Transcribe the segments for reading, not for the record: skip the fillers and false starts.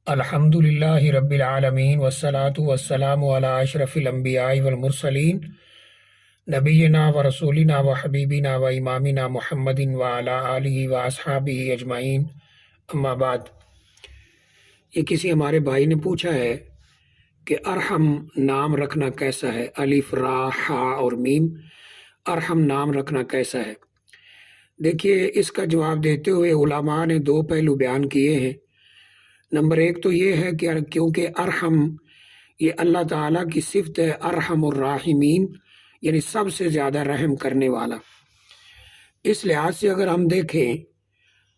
الحمد للہ رب العالمین والصلاة والسلام علی اشرف الانبیاء والمرسلین نبینا و رسولنا و حبیبنا و امامنا محمد وعلی آلہ و اصحابہ اجمعین، اما بعد۔ یہ کسی ہمارے بھائی نے پوچھا ہے کہ ارحم نام رکھنا کیسا ہے؟ الف را حا اور میم، ارحم نام رکھنا کیسا ہے؟ دیکھیے، اس کا جواب دیتے ہوئے علماء نے دو پہلو بیان کیے ہیں۔ نمبر ایک تو یہ ہے کہ کیونکہ ارحم یہ اللہ تعالیٰ کی صفت ہے، ارحم الراحمین یعنی سب سے زیادہ رحم کرنے والا۔ اس لحاظ سے اگر ہم دیکھیں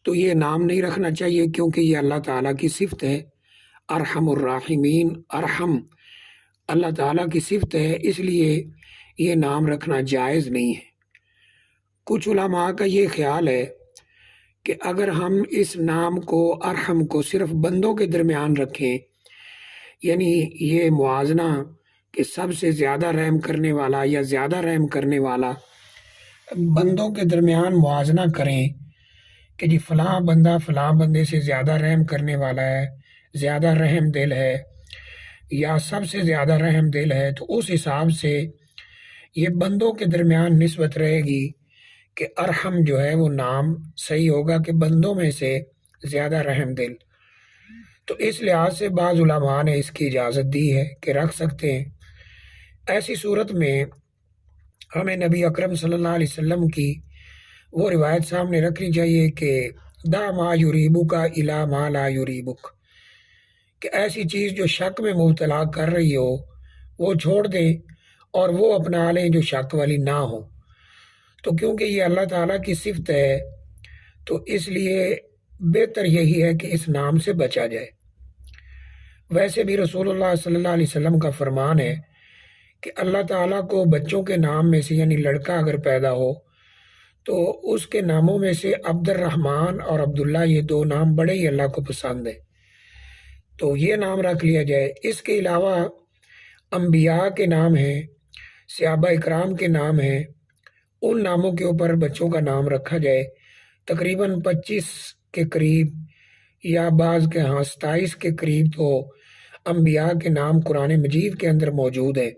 تو یہ نام نہیں رکھنا چاہیے، کیونکہ یہ اللہ تعالیٰ کی صفت ہے، ارحم الراحمین، ارحم اللہ تعالیٰ کی صفت ہے، اس لیے یہ نام رکھنا جائز نہیں ہے۔ کچھ علماء کا یہ خیال ہے کہ اگر ہم اس نام کو، ارحم کو، صرف بندوں کے درمیان رکھیں، یعنی یہ موازنہ کہ سب سے زیادہ رحم کرنے والا یا زیادہ رحم کرنے والا، بندوں کے درمیان موازنہ کریں کہ جی فلاں بندہ فلاں بندے سے زیادہ رحم کرنے والا ہے، زیادہ رحم دل ہے یا سب سے زیادہ رحم دل ہے، تو اس حساب سے یہ بندوں کے درمیان نسبت رہے گی کہ ارحم جو ہے وہ نام صحیح ہوگا کہ بندوں میں سے زیادہ رحم دل۔ تو اس لحاظ سے بعض علماء نے اس کی اجازت دی ہے کہ رکھ سکتے ہیں۔ ایسی صورت میں ہمیں نبی اکرم صلی اللہ علیہ وسلم کی وہ روایت سامنے رکھنی چاہیے کہ دا ما یریبک الی ما لا یریبک، کہ ایسی چیز جو شک میں مبتلا کر رہی ہو وہ چھوڑ دیں اور وہ اپنا لیں جو شک والی نہ ہو۔ تو کیونکہ یہ اللہ تعالیٰ کی صفت ہے تو اس لیے بہتر یہی ہے کہ اس نام سے بچا جائے۔ ویسے بھی رسول اللہ صلی اللہ علیہ وسلم کا فرمان ہے کہ اللہ تعالیٰ کو بچوں کے نام میں سے، یعنی لڑکا اگر پیدا ہو تو اس کے ناموں میں سے عبد الرحمن اور عبداللہ، یہ دو نام بڑے ہی اللہ کو پسند ہیں، تو یہ نام رکھ لیا جائے۔ اس کے علاوہ انبیاء کے نام ہیں، صحابہ اکرام کے نام ہیں، ان ناموں کے اوپر بچوں کا نام رکھا جائے۔ تقریباً 25 کے قریب یا بعض کے 27 کے قریب تو انبیاء کے نام قرآن مجید کے اندر موجود ہے۔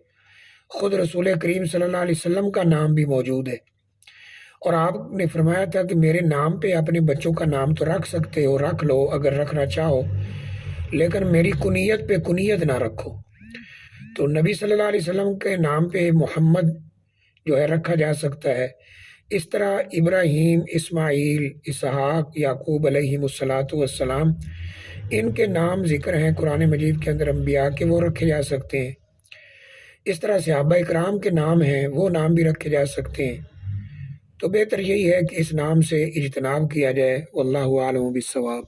خود رسول کریم صلی اللہ علیہ وسلم کا نام بھی موجود ہے، اور آپ نے فرمایا تھا کہ میرے نام پہ اپنے بچوں کا نام تو رکھ سکتے ہو، رکھ لو اگر رکھنا چاہو، لیکن میری کنیت پہ کنیت نہ رکھو۔ تو نبی صلی اللہ علیہ وسلم کے نام پہ محمد جو ہے رکھا جا سکتا ہے۔ اس طرح ابراہیم، اسماعیل، اسحاق، یعقوب علیہم الصلاۃ والسلام، ان کے نام ذکر ہیں قرآن مجید کے اندر انبیاء کے، وہ رکھے جا سکتے ہیں۔ اس طرح صحابہ اکرام کے نام ہیں، وہ نام بھی رکھے جا سکتے ہیں۔ تو بہتر یہی ہے کہ اس نام سے اجتناب کیا جائے۔ واللہ اعلم بالصواب۔